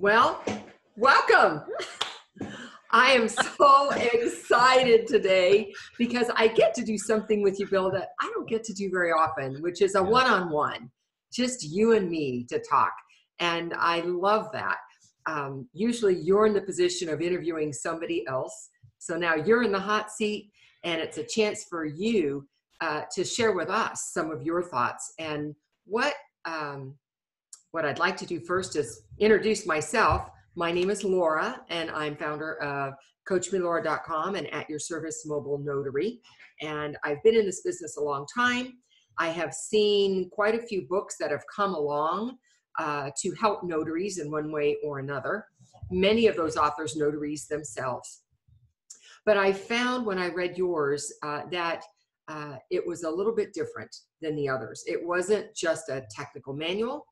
Well, welcome. I am so excited today because I get to do something with you, Bill, that I don't get to do very often, which is a one-on-one, just you and me to talk. And I love that. Usually you're in the position of interviewing somebody else. So now you're in the hot seat, and it's a chance for you to share with us some of your thoughts. And what I'd like to do first is introduce myself. My name is Laura, and I'm founder of CoachMeLaura.com and At Your Service Mobile Notary. And I've been in this business a long time. I have seen quite a few books that have come along to help notaries in one way or another. Many of those authors, notaries themselves. But I found when I read yours that it was a little bit different than the others. It wasn't just a technical manual.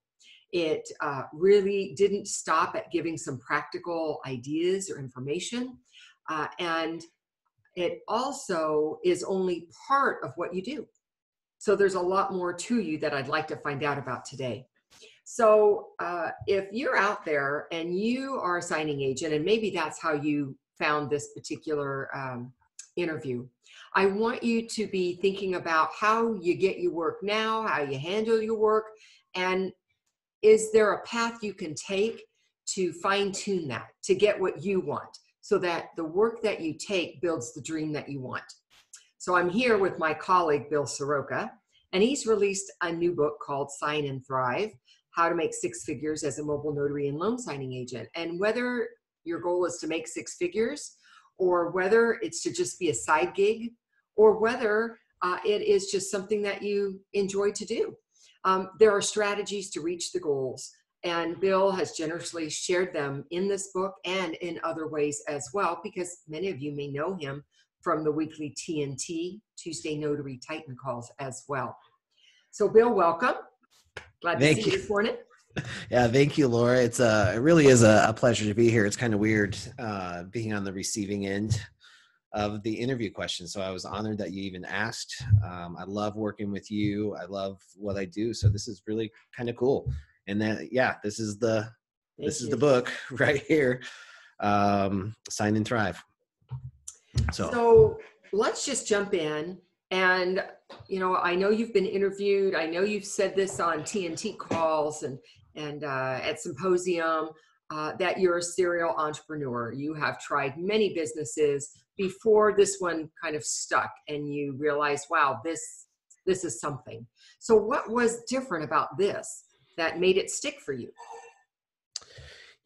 It really didn't stop at giving some practical ideas or information. And it also is only part of what you do. So there's a lot more to you that I'd like to find out about today. So if you're out there and you are a signing agent, and maybe that's how you found this particular interview, I want you to be thinking about how you get your work now, how you handle your work, and is there a path you can take to fine tune that, to get what you want, so that the work that you take builds the dream that you want? So I'm here with my colleague, Bill Soroka, and he's released a new book called Sign and Thrive, How to Make Six Figures as a Mobile Notary and Loan Signing Agent. And whether your goal is to make six figures, or whether it's to just be a side gig, or whether it is just something that you enjoy to do, there are strategies to reach the goals, and Bill has generously shared them in this book and in other ways as well, because many of you may know him from the weekly TNT, Tuesday Notary Titan calls as well. So Bill, welcome. Glad to see you this morning. Yeah, thank you, Laura. It really is a pleasure to be here. It's kind of weird being on the receiving end of the interview question. So I was honored that you even asked. I love working with you. I love what I do. So this is really kind of cool. And then, this is the book right here. Sign and Thrive. So let's just jump in. And, I know you've been interviewed. I know you've said this on TNT calls and at symposium, that you're a serial entrepreneur. You have tried many businesses before this one kind of stuck, and you realized, wow, this is something. So what was different about this that made it stick for you?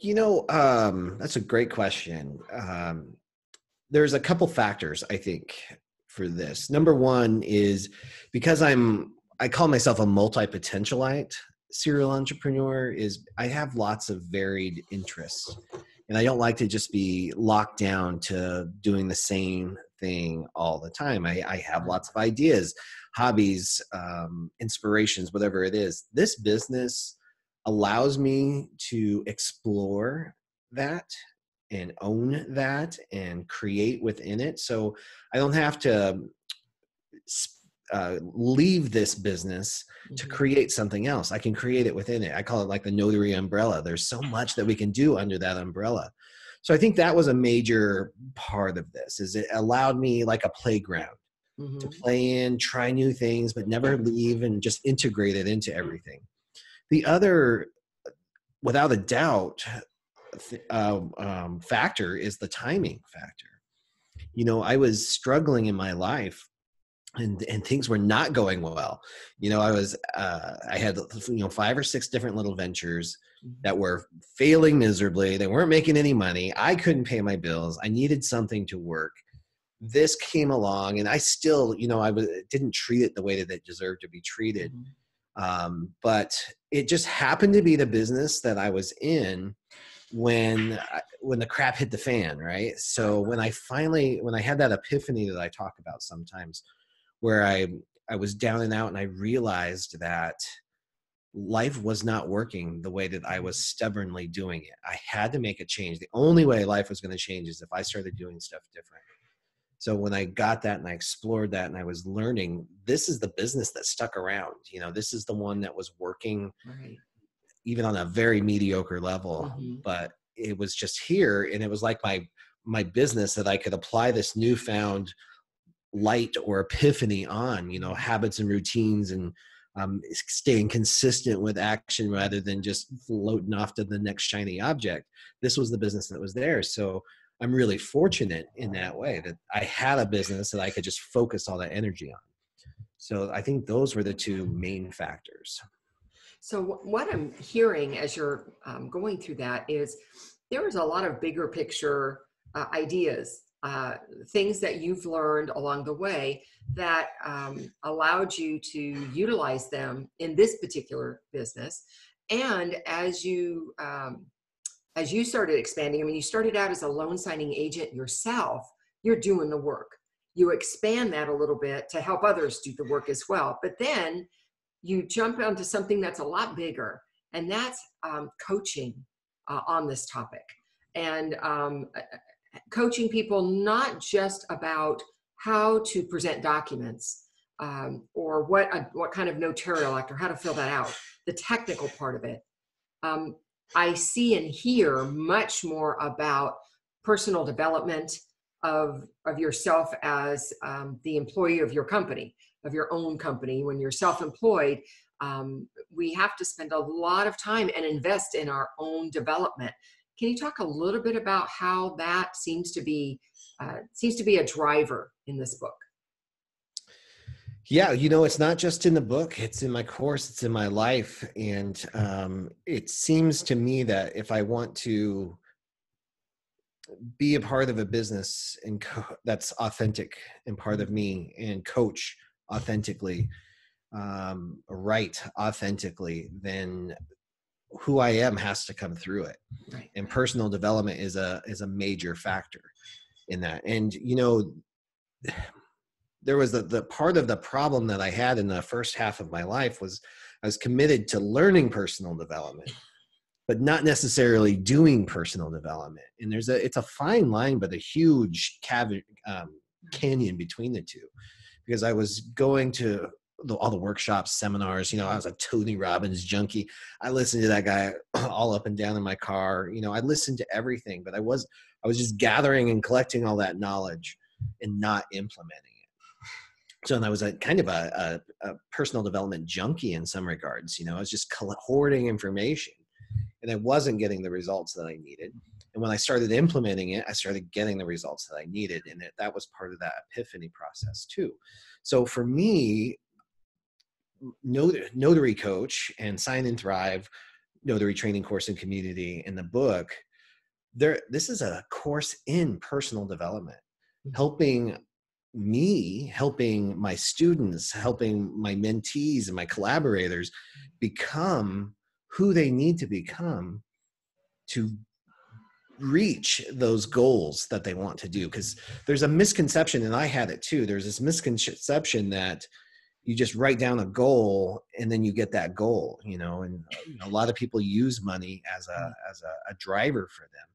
That's a great question. There's a couple factors, I think, for this. Number one is because I call myself a multi-potentialite serial entrepreneur. I have lots of varied interests, and I don't like to just be locked down to doing the same thing all the time. I have lots of ideas, hobbies, inspirations, whatever it is. This business allows me to explore that and own that and create within it. So I don't have to leave this business to create something else. I can create it within it. I call it like the notary umbrella. There's so much that we can do under that umbrella. So I think that was a major part of this, is it allowed me like a playground to play in, try new things, but never leave, and just integrate it into everything. The other, without a doubt, factor is the timing factor. I was struggling in my life, and things were not going well. I had 5 or 6 different little ventures that were failing miserably. They weren't making any money. I couldn't pay my bills. I needed something to work. This came along, and I still, didn't treat it the way that it deserved to be treated. But it just happened to be the business that I was in when the crap hit the fan, right? So when I had that epiphany that I talk about sometimes, where I was down and out, and I realized that life was not working the way that I was stubbornly doing it. I had to make a change. The only way life was going to change is if I started doing stuff different. So when I got that and I explored that and I was learning, this is the business that stuck around. This is the one that was working. Right. even on a very mediocre level, Mhm. but it was just here. And it was like my business that I could apply this newfound light or epiphany on, habits and routines, and staying consistent with action rather than just floating off to the next shiny object. This was the business that was there. So I'm really fortunate in that way that I had a business that I could just focus all that energy on. So I think those were the two main factors. So what I'm hearing as you're going through that is there was a lot of bigger picture ideas, things that you've learned along the way that allowed you to utilize them in this particular business. And as you started expanding, I mean, you started out as a loan signing agent yourself. You're doing the work. You expand that a little bit to help others do the work as well. But then you jump onto something that's a lot bigger, and that's coaching on this topic. And coaching people not just about how to present documents or what kind of notarial act or how to fill that out, the technical part of it. I see and hear much more about personal development of yourself as the employee of your company, of your own company. When you're self-employed, we have to spend a lot of time and invest in our own development. Can you talk a little bit about how that seems to be a driver in this book? Yeah, it's not just in the book, it's in my course, it's in my life. And it seems to me that if I want to be a part of a business and that's authentic and part of me, and coach authentically, write authentically, then who I am has to come through it. Right. And personal development is a major factor in that. And there was the part of the problem that I had in the first half of my life was I was committed to learning personal development, but not necessarily doing personal development. And it's a fine line, but a huge canyon between the two, because I was going to all the workshops, seminars. I was a Tony Robbins junkie. I listened to that guy all up and down in my car. I listened to everything, but I was just gathering and collecting all that knowledge and not implementing it. So I was a kind of a personal development junkie in some regards. I was just hoarding information, and I wasn't getting the results that I needed. And when I started implementing it, I started getting the results that I needed. And that was part of that epiphany process too. So for me, Notary Coach and Sign and Thrive, Notary Training Course and Community, in the book, this is a course in personal development, helping my students, helping my mentees and my collaborators become who they need to become to reach those goals that they want to do. Because there's a misconception, and I had it too. There's this misconception that you just write down a goal and then you get that goal, and a lot of people use money as a driver for them.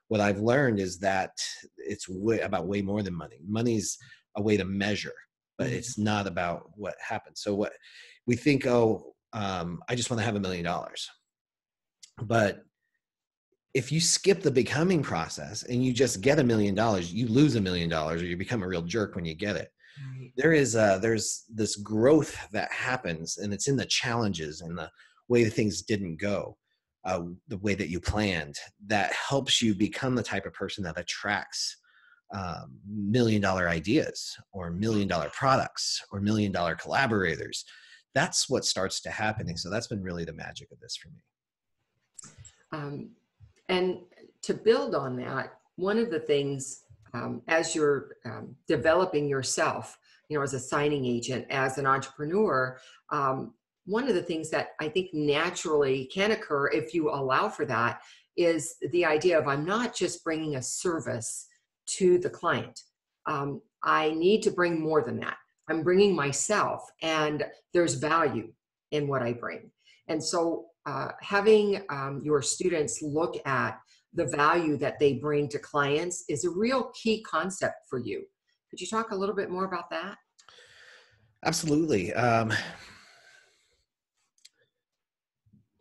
What I've learned is that it's about way more than money. Money's a way to measure, but it's not about what happens. So what we think, I just want to have $1 million. But if you skip the becoming process and you just get $1 million, you lose $1 million, or you become a real jerk when you get it. Right. There's this growth that happens, and it's in the challenges and the way that things didn't go, the way that you planned, that helps you become the type of person that attracts $1 million ideas or $1 million products or $1 million collaborators. That's what starts to happen. So that's been really the magic of this for me. And to build on that, one of the things as you're developing yourself, as a signing agent, as an entrepreneur, one of the things that I think naturally can occur if you allow for that is the idea of, I'm not just bringing a service to the client. I need to bring more than that. I'm bringing myself, and there's value in what I bring. And so having your students look at the value that they bring to clients is a real key concept for you. Could you talk a little bit more about that? Absolutely.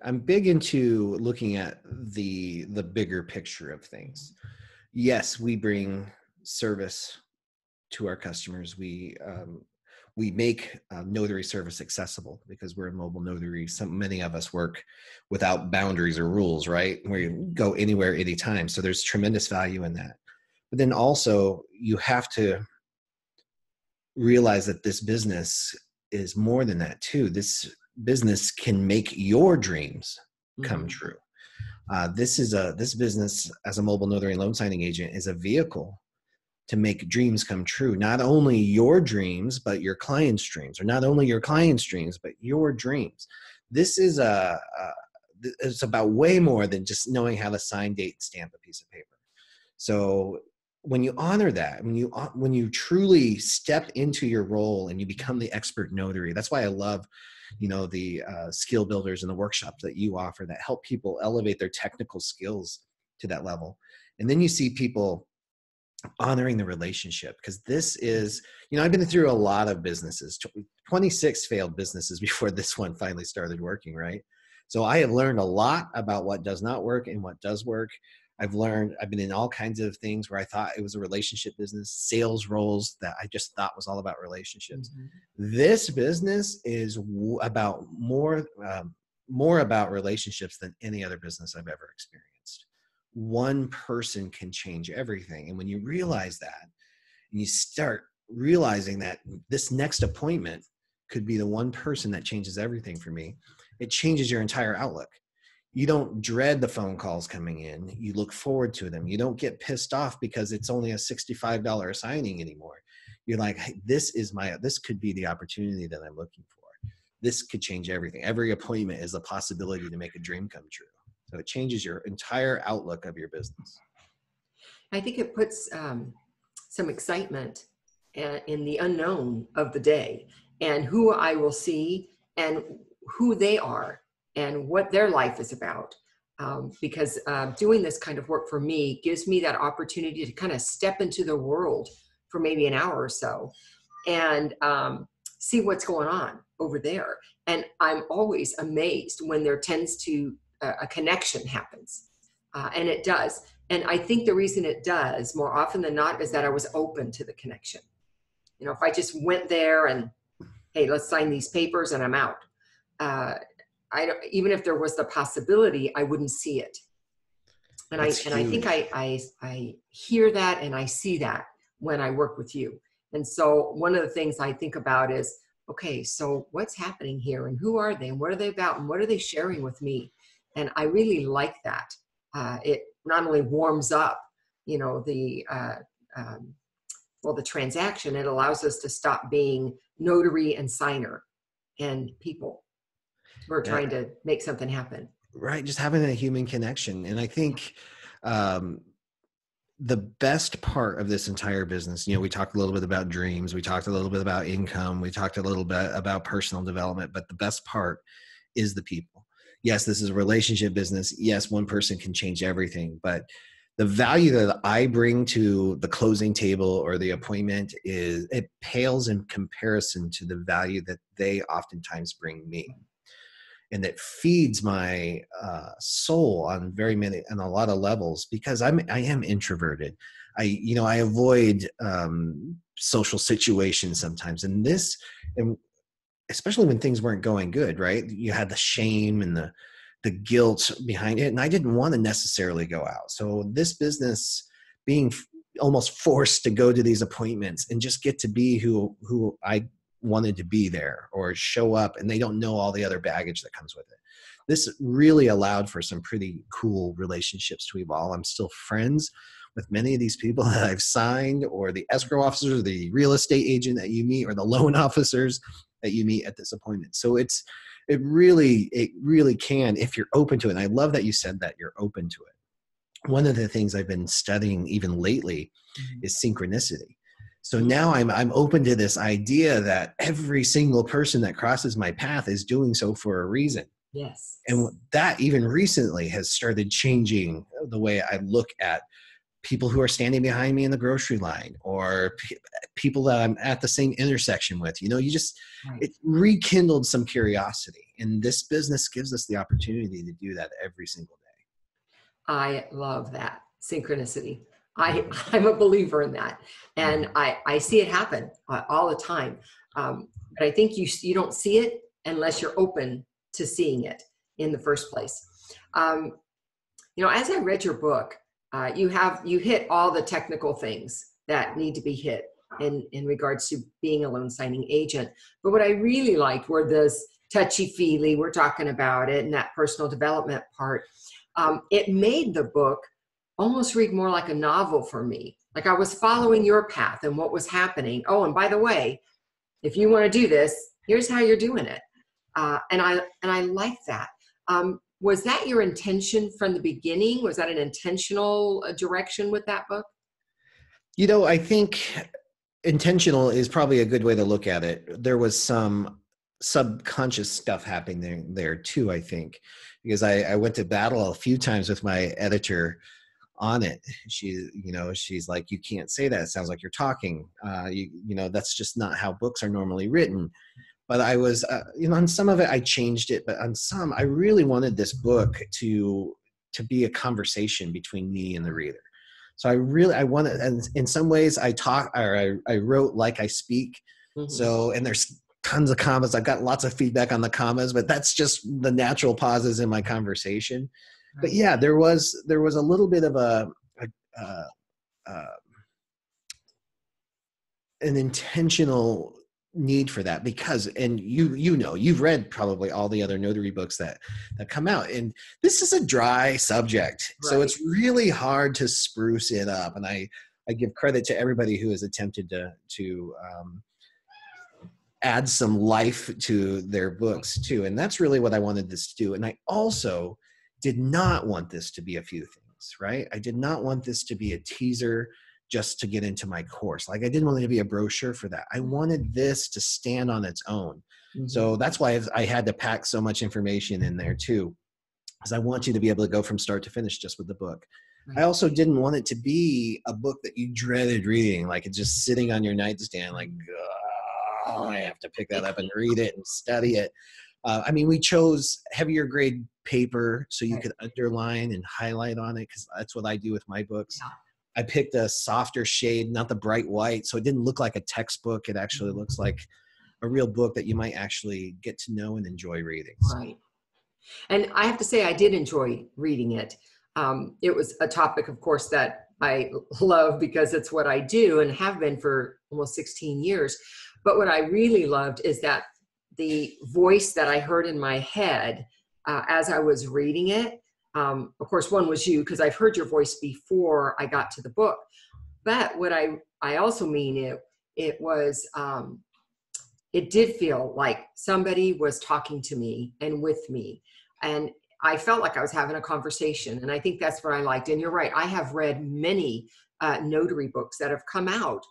I'm big into looking at the bigger picture of things. Yes, we bring service to our customers. We make notary service accessible because we're a mobile notary. Many of us work without boundaries or rules, right? Where you go anywhere, anytime. So there's tremendous value in that. But then also you have to realize that this business is more than that too. This business can make your dreams come true. This business as a mobile notary and loan signing agent is a vehicle to make dreams come true. Not only your dreams, but your clients' dreams, or not only your clients' dreams, but your dreams. This is it's about way more than just knowing how to sign, date, and stamp a piece of paper. So when you honor that, when you truly step into your role and you become the expert notary, that's why I love, the skill builders and the workshops that you offer that help people elevate their technical skills to that level. And then you see people honoring the relationship, because this is, I've been through a lot of businesses, 26 failed businesses before this one finally started working, right? So I have learned a lot about what does not work and what does work. I've been in all kinds of things where I thought it was a relationship business, sales roles that I just thought was all about relationships. Mm-hmm. This business is about more about relationships than any other business I've ever experienced. One person can change everything. And when you realize that, and you start realizing that this next appointment could be the one person that changes everything for me, it changes your entire outlook. You don't dread the phone calls coming in. You look forward to them. You don't get pissed off because it's only a $65 signing anymore. You're like, hey, this could be the opportunity that I'm looking for. This could change everything. Every appointment is a possibility to make a dream come true. So it changes your entire outlook of your business. I think it puts some excitement in the unknown of the day, and who I will see and who they are and what their life is about. Because doing this kind of work for me gives me that opportunity to kind of step into the world for maybe an hour or so and see what's going on over there. And I'm always amazed when there tends to a connection happens, and it does. And I think the reason it does more often than not is that I was open to the connection. If I just went there and, hey, let's sign these papers and I'm out. Even if there was the possibility, I wouldn't see it. And I think I hear that and I see that when I work with you. And so one of the things I think about is, okay, so what's happening here and who are they and what are they about and what are they sharing with me? And I really like that. It not only warms up, the transaction, it allows us to stop being notary and signer and people. We're trying to make something happen. Right. Just having a human connection. And I think the best part of this entire business, we talked a little bit about dreams. We talked a little bit about income. We talked a little bit about personal development, but the best part is the people. Yes, this is a relationship business. Yes, one person can change everything, but the value that I bring to the closing table or the appointment it pales in comparison to the value that they oftentimes bring me. And that feeds my soul on a lot of levels, because I am introverted. I avoid social situations sometimes, and especially when things weren't going good, right? You had the shame and the guilt behind it, and I didn't want to necessarily go out. So this business, being almost forced to go to these appointments and just get to be who I wanted to be there, or show up, and they don't know all the other baggage that comes with it. This really allowed for some pretty cool relationships to evolve. I'm still friends with many of these people that I've signed, or the escrow officers, or the real estate agent that you meet, or the loan officers that you meet at this appointment. So it really can, if you're open to it. And I love that you said that you're open to it. One of the things I've been studying even lately is synchronicity. So now I'm open to this idea that every single person that crosses my path is doing so for a reason. Yes. And that even recently has started changing the way I look at people who are standing behind me in the grocery line, or people that I'm at the same intersection with. You know, Right. it rekindled some curiosity. And this business gives us the opportunity to do that every single I love that synchronicity. day. I'm a believer in that, and I see it happen all the time. But I think you don't see it unless you're open to seeing it in the first place. Um, as I read your book, you hit all the technical things that need to be hit in regards to being a loan signing agent. But what I really liked were this touchy-feely, we're talking about it, and that personal development part. It made the book almost read more like a novel for me. Like I was following your path and what was happening. Oh, and by the way, if you want to do this, here's how you're doing it. And I like that. Was that your intention from the beginning? Was that an intentional direction with that book? You know, I think intentional is probably a good way to look at it. There was some subconscious stuff happening there too, I think, because I went to battle a few times with my editor on it. She's like, you can't say that. It sounds like you're talking. That's just not how books are normally written. But I was, on some of it, I changed it, but on some, I really wanted this book to be a conversation between me and the reader. So I wanted, and in some ways I wrote like I speak. Mm-hmm. So, and there's tons of commas. I've got lots of feedback on the commas, but that's just the natural pauses in my conversation. Right. But yeah, there was a little bit of an intentional need for that, because, and you've read probably all the other notary books that come out, and this is a dry subject. Right. So it's really hard to spruce it up, and I give credit to everybody who has attempted to add some life to their books too, and that's really what I wanted this to do. And I also did not want this to be a few things, right? I did not want this to be a teaser just to get into my course. Like I didn't want it to be a brochure for that. I wanted this to stand on its own. Mm-hmm. So that's why I had to pack so much information in there too, because I want you to be able to go from start to finish just with the book. Right. I also didn't want it to be a book that you dreaded reading, like it's just sitting on your nightstand, like, oh, I have to pick that up and read it and study it. We chose heavier grade paper so you could underline and highlight on it, because that's what I do with my books. Yeah. I picked a softer shade, not the bright white, so it didn't look like a textbook. It actually looks like a real book that you might actually get to know and enjoy reading. Right. And I have to say, I did enjoy reading it. It was a topic, of course, that I love because it's what I do and have been for almost 16 years. But what I really loved is that the voice that I heard in my head as I was reading it, of course, one was you, because I've heard your voice before I got to the book. But what I also mean, it was, it did feel like somebody was talking to me and with me. And I felt like I was having a conversation. And I think that's what I liked. And you're right. I have read many notary books that have come out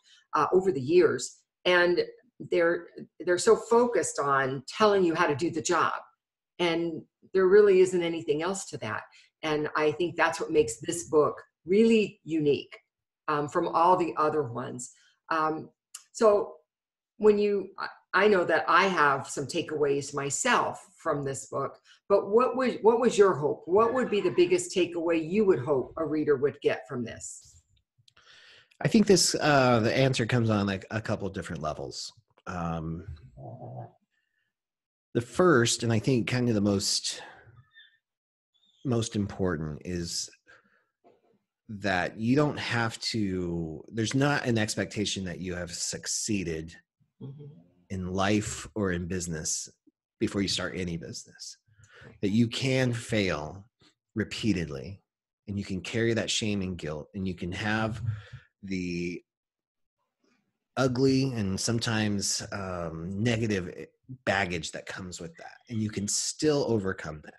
over the years. And they're so focused on telling you how to do the job. And there really isn't anything else to that. And I think that's what makes this book really unique from all the other ones. So I know that I have some takeaways myself from this book, but what was your hope? What would be the biggest takeaway you would hope a reader would get from this? I think this, the answer comes on like a couple of different levels. The first, and I think kind of the most important, is that you don't have to, there's not an expectation that you have succeeded in life or in business before you start any business. That you can fail repeatedly, and you can carry that shame and guilt, and you can have the ugly and sometimes negative baggage that comes with that, and you can still overcome that.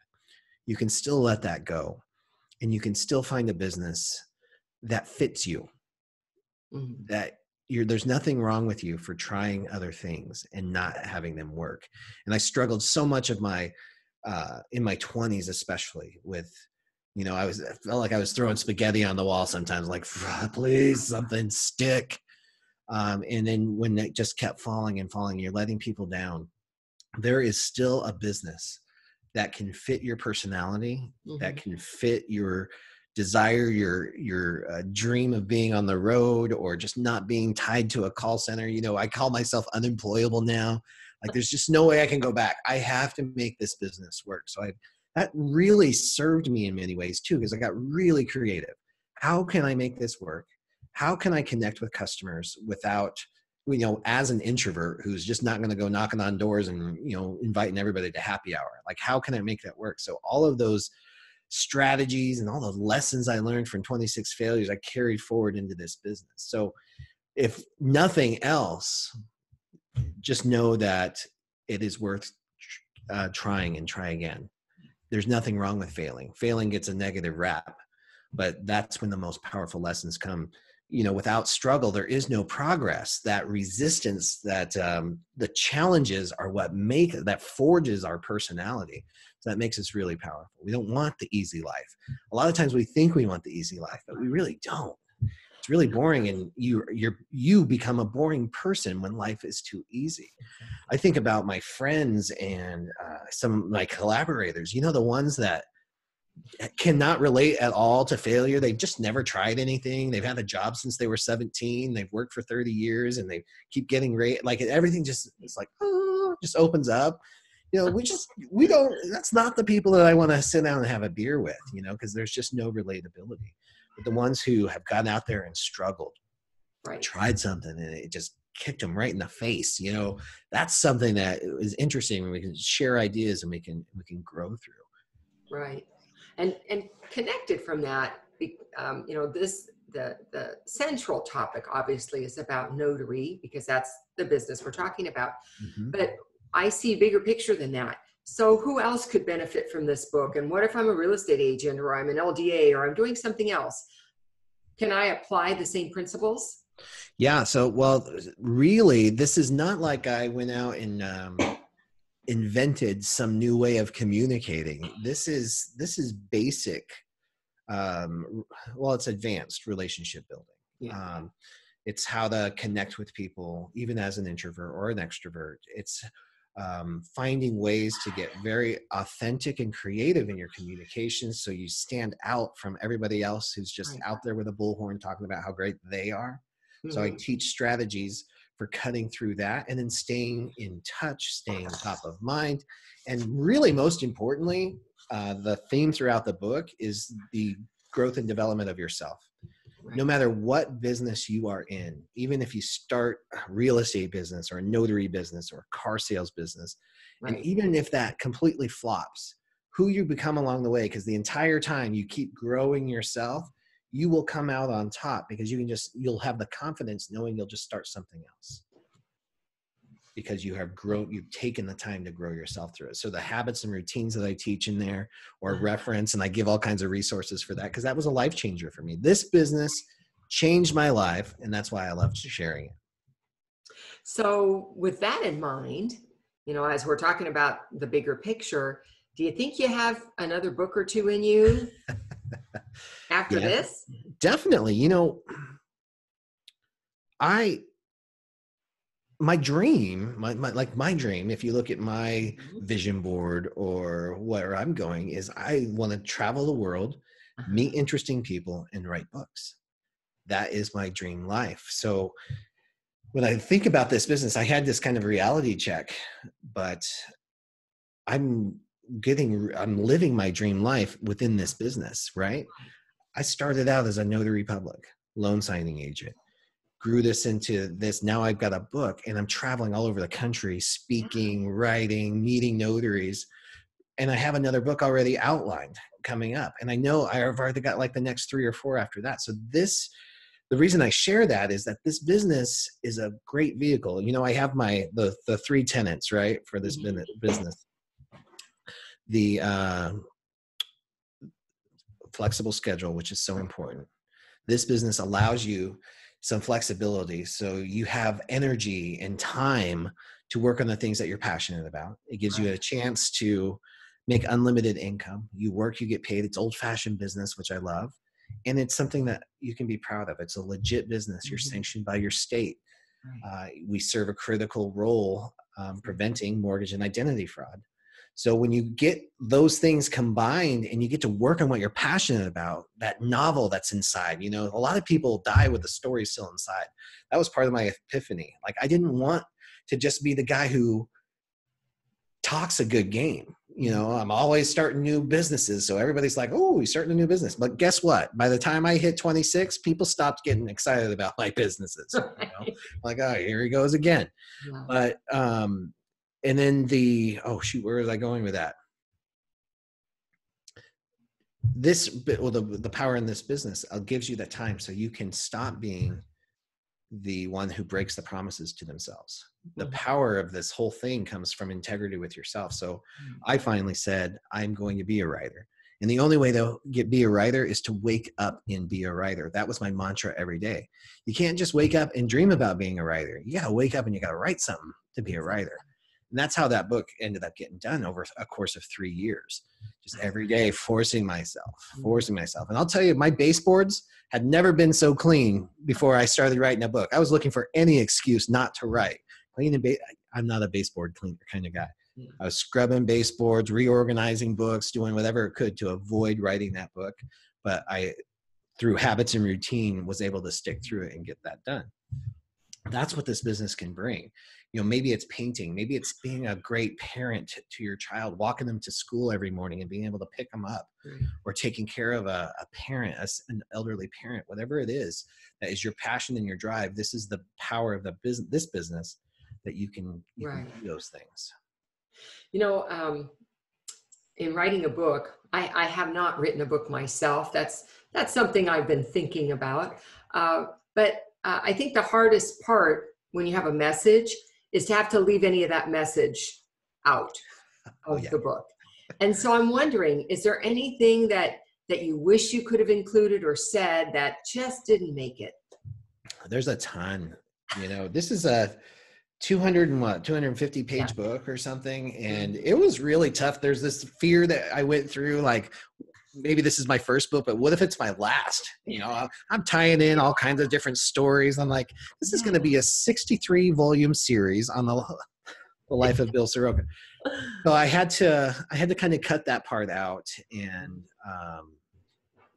You can still let that go, and you can still find a business that fits you. That there's nothing wrong with you for trying other things and not having them work. And I struggled so much of my in my 20s, especially with I felt like I was throwing spaghetti on the wall sometimes, like, please, something stick. And then when it just kept falling and falling, you're letting people down. There is still a business that can fit your personality, that can fit your desire, your dream of being on the road, or just not being tied to a call center. I call myself unemployable now. Like, there's just no way I can go back. I have to make this business work. So that really served me in many ways too, because I got really creative. How can I make this work? How can I connect with customers without, as an introvert who's just not going to go knocking on doors and, inviting everybody to happy hour? Like, how can I make that work? So all of those strategies and all the lessons I learned from 26 failures, I carried forward into this business. So if nothing else, just know that it is worth trying and try again. There's nothing wrong with failing. Failing gets a negative rap, but that's when the most powerful lessons come. Without struggle, there is no progress. That resistance, that the challenges are what that forges our personality. So that makes us really powerful. We don't want the easy life. A lot of times we think we want the easy life, but we really don't. It's really boring, and you become a boring person when life is too easy. I think about my friends and some of my collaborators, the ones that cannot relate at all to failure. They've just never tried anything. They've had a job since they were 17. They've worked for 30 years and they keep getting like everything just just opens up. We don't, that's not the people that I want to sit down and have a beer with, because there's just no relatability. But the ones who have gotten out there and struggled, right, tried something and it just kicked them right in the face. That's something that is interesting when we can share ideas and we can grow through. Right. And connected from that, the central topic obviously is about notary, because that's the business we're talking about. But I see a bigger picture than that. So who else could benefit from this book? And what if I'm a real estate agent, or I'm an LDA, or I'm doing something else? Can I apply the same principles? Yeah. So, well, really, this is not like I went out and invented some new way of communicating. This is basic. It's advanced relationship building. Yeah. It's how to connect with people, even as an introvert or an extrovert. It's finding ways to get very authentic and creative in your communications, so you stand out from everybody else who's just out there with a bullhorn talking about how great they are. So I teach strategies for cutting through that, and then staying in touch, staying top of mind. And really, most importantly, the theme throughout the book is the growth and development of yourself. Right. No matter what business you are in, even if you start a real estate business or a notary business or a car sales business, right, and even if that completely flops, who you become along the way, because the entire time you keep growing yourself, you will come out on top, because you'll have the confidence knowing you'll just start something else, because you have grown, you've taken the time to grow yourself through it. So the habits and routines that I teach in there, or reference, and I give all kinds of resources for that, because that was a life changer for me. This business changed my life, and that's why I love sharing it. So with that in mind, as we're talking about the bigger picture, do you think you have another book or two in you after this? Definitely. My dream, my dream, if you look at my vision board or where I'm going, is I want to travel the world, meet interesting people, and write books. That is my dream life. So when I think about this business, I had this kind of reality check, but I'm living my dream life within this business, right? I started out as a notary public, loan signing agent. Grew this into this. Now I've got a book, and I'm traveling all over the country, speaking, writing, meeting notaries. And I have another book already outlined coming up. And I know I've already got like the next 3 or 4 after that. So the reason I share that is that this business is a great vehicle. I have the 3 tenets, right, for this business. The flexible schedule, which is so important. This business allows you some flexibility, so you have energy and time to work on the things that you're passionate about. It gives you a chance to make unlimited income. You work, you get paid. It's old-fashioned business, which I love. And it's something that you can be proud of. It's a legit business. You're sanctioned by your state. We serve a critical role preventing mortgage and identity fraud. So when you get those things combined and you get to work on what you're passionate about, that novel that's inside, you know, a lot of people die with the story still inside. That was part of my epiphany. Like, I didn't want to just be the guy who talks a good game. You know, I'm always starting new businesses. So everybody's like, oh, he's starting a new business. But guess what? By the time I hit 26, people stopped getting excited about my businesses. You know? Like, oh, here he goes again. Yeah. But, and then where was I going with that? The power in this business gives you that time so you can stop being the one who breaks the promises to themselves. The power of this whole thing comes from integrity with yourself. So I finally said, I'm going to be a writer. And the only way to be a writer is to wake up and be a writer. That was my mantra every day. You can't just wake up and dream about being a writer. You got to wake up and you got to write something to be a writer. And that's how that book ended up getting done over a course of 3 years. Just every day forcing myself. And I'll tell you, my baseboards had never been so clean before I started writing a book. I was looking for any excuse not to write. I'm not a baseboard cleaner kind of guy. I was scrubbing baseboards, reorganizing books, doing whatever it could to avoid writing that book. But I, through habits and routine, was able to stick through it and get that done. That's what this business can bring. You know, maybe it's painting, maybe it's being a great parent to your child, walking them to school every morning and being able to pick them up, or taking care of a parent, an elderly parent, whatever it is that is your passion and your drive. This is the power of this business that you can do those things. You know, in writing a book, I have not written a book myself. That's something I've been thinking about. But I think the hardest part when you have a message is to have to leave any of that message out of the book. And so I'm wondering, is there anything that you wish you could have included or said that just didn't make it? There's a ton. You know, this is a 250 page book or something. And it was really tough. There's this fear that I went through, like, maybe this is my first book, but what if it's my last? You know, I'm tying in all kinds of different stories. I'm like, this is going to be a 63 volume series on the life of Bill Soroka. So I had to kind of cut that part out and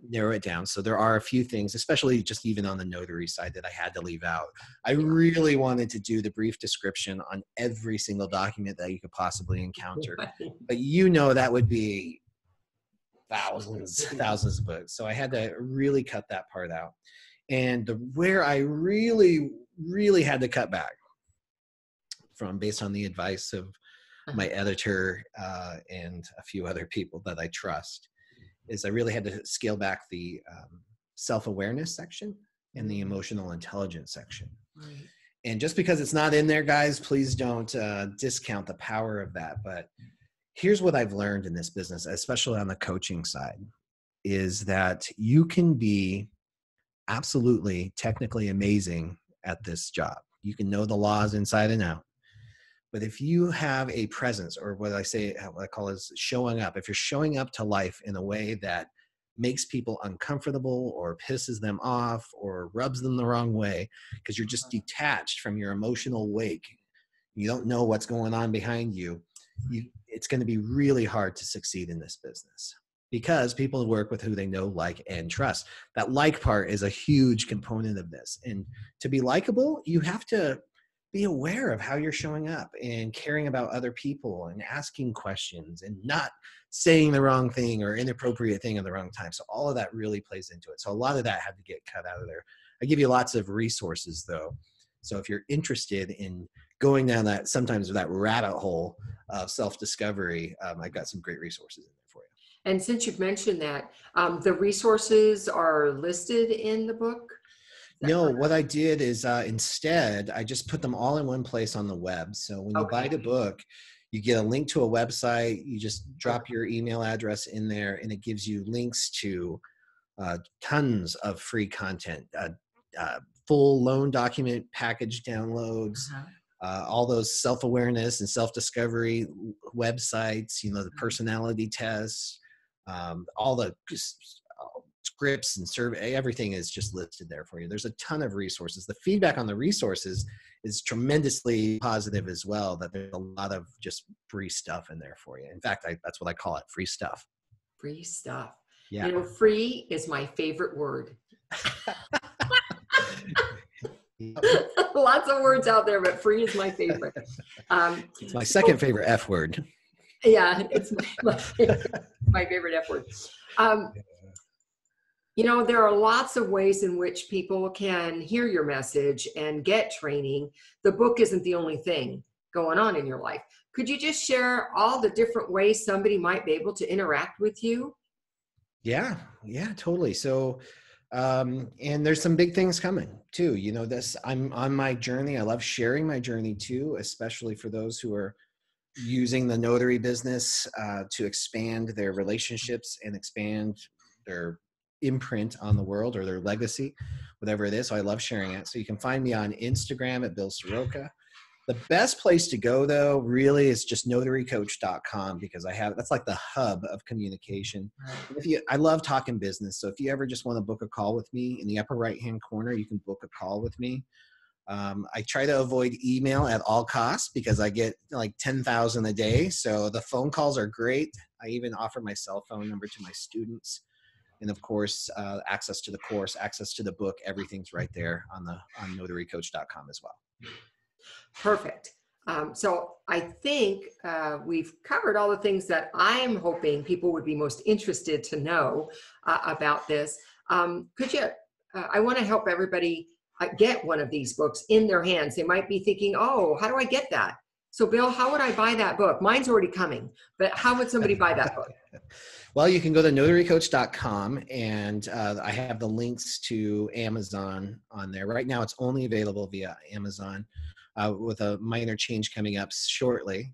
narrow it down. So there are a few things, especially just even on the notary side, that I had to leave out. I really wanted to do the brief description on every single document that you could possibly encounter. But you know, that would be thousands of books. So I had to really cut that part out. And where I really had to cut back from, based on the advice of my editor and a few other people that I trust, is I really had to scale back the self-awareness section and the emotional intelligence section. And just because it's not in there, guys, please don't discount the power of that. But here's what I've learned in this business, especially on the coaching side, is that you can be absolutely technically amazing at this job. You can know the laws inside and out. But if you have a presence, or what I call is showing up, if you're showing up to life in a way that makes people uncomfortable or pisses them off or rubs them the wrong way, because you're just detached from your emotional wake, you don't know what's going on behind you, it's going to be really hard to succeed in this business, because people work with who they know, like, and trust. That like part is a huge component of this. And to be likable, you have to be aware of how you're showing up and caring about other people and asking questions and not saying the wrong thing or inappropriate thing at the wrong time. So all of that really plays into it. So a lot of that had to get cut out of there. I give you lots of resources though. So if you're interested in going down that, sometimes that rabbit hole of self-discovery, I've got some great resources in there for you. And since you've mentioned that, the resources are listed in the book? No, what I did is instead, I just put them all in one place on the web. So when you buy the book, you get a link to a website. You just drop your email address in there, and it gives you links to tons of free content, full loan document package downloads, all those self-awareness and self-discovery websites, the personality tests, all the scripts and survey, everything is just listed there for you. There's a ton of resources. The feedback on the resources is tremendously positive as well, that there's a lot of just free stuff in there for you. In fact, that's what I call it, free stuff. Free stuff. Yeah. Free is my favorite word. Lots of words out there, but free is my favorite. It's my second favorite F word. Yeah, it's my favorite F word. There are lots of ways in which people can hear your message and get training. The book isn't the only thing going on in your life. Could you just share all the different ways somebody might be able to interact with you? Yeah, totally. So, and there's some big things coming too. I'm on my journey. I love sharing my journey too, especially for those who are using the notary business to expand their relationships and expand their imprint on the world, or their legacy, whatever it is. So I love sharing it. So you can find me on Instagram at Bill Soroka. The best place to go, though, really is just notarycoach.com, because that's like the hub of communication. I love talking business. So if you ever just want to book a call with me, in the upper right-hand corner, you can book a call with me. I try to avoid email at all costs because I get like 10,000 a day. So the phone calls are great. I even offer my cell phone number to my students. And of course, access to the course, access to the book, everything's right there on notarycoach.com as well. Perfect. So I think we've covered all the things that I am hoping people would be most interested to know about this. Could you, I want to help everybody get one of these books in their hands. They might be thinking, oh, how do I get that? So Bill, how would I buy that book? Mine's already coming, but how would somebody buy that book? Well, you can go to notarycoach.com, and I have the links to Amazon on there. Right now, it's only available via Amazon, with a minor change coming up shortly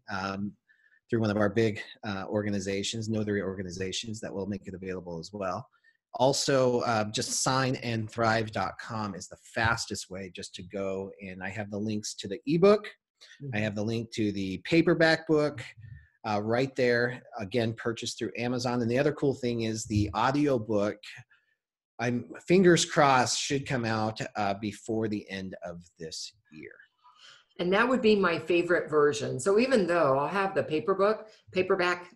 through one of our big organizations, notary organizations, that will make it available as well. Also, just signandthrive.com is the fastest way just to go. And I have the links to the ebook. I have the link to the paperback book right there. Again, purchased through Amazon. And the other cool thing is the audio book, I'm fingers crossed, should come out before the end of this year. And that would be my favorite version. So even though I'll have the paperback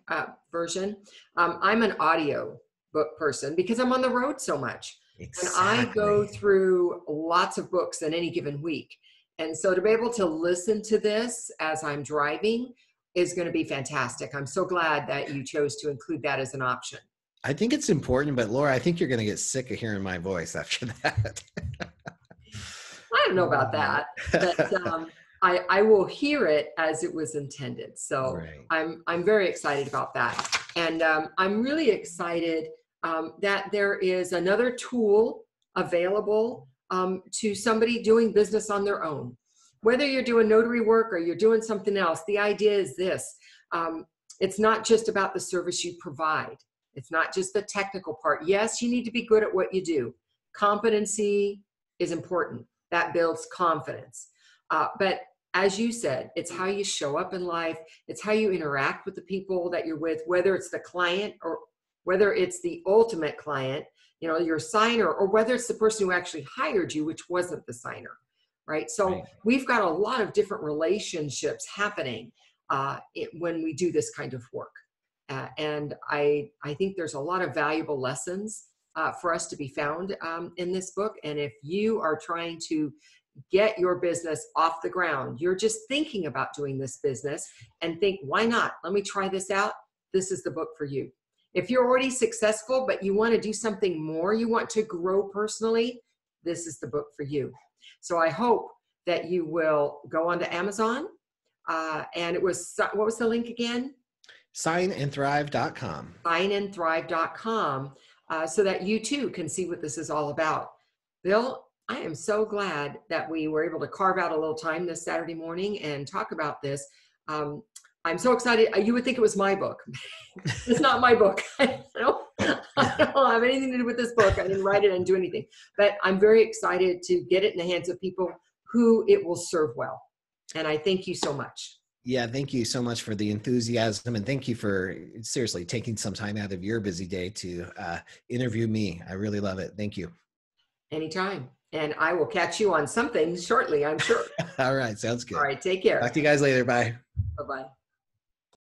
version, I'm an audio book person because I'm on the road so much. Exactly. And I go through lots of books in any given week. And so to be able to listen to this as I'm driving is going to be fantastic. I'm so glad that you chose to include that as an option. I think it's important, but Laura, I think you're going to get sick of hearing my voice after that. I don't know about that, but I will hear it as it was intended. So right. I'm very excited about that. And I'm really excited that there is another tool available to somebody doing business on their own. Whether you're doing notary work or you're doing something else, the idea is this. It's not just about the service you provide. It's not just the technical part. Yes, you need to be good at what you do. Competency is important. That builds confidence. But as you said, it's how you show up in life. It's how you interact with the people that you're with, whether it's the client or whether it's the ultimate client, your signer, or whether it's the person who actually hired you, which wasn't the signer, right? So we've got a lot of different relationships happening when we do this kind of work. And I think there's a lot of valuable lessons for us to be found in this book. And if you are trying to get your business off the ground, you're just thinking about doing this business and think, why not? Let me try this out. This is the book for you. If you're already successful, but you want to do something more, you want to grow personally, this is the book for you. So I hope that you will go onto Amazon. And what was the link again? Signandthrive.com. Signandthrive.com, so that you too can see what this is all about. Bill, I am so glad that we were able to carve out a little time this Saturday morning and talk about this. I'm so excited. You would think it was my book. It's not my book. I don't have anything to do with this book. I didn't write it and do anything. But I'm very excited to get it in the hands of people who it will serve well. And I thank you so much. Yeah, thank you so much for the enthusiasm, and thank you for seriously taking some time out of your busy day to interview me. I really love it. Thank you. Anytime. And I will catch you on something shortly, I'm sure. All right, sounds All good. right, take care. Talk to you guys later. Bye. Bye-bye.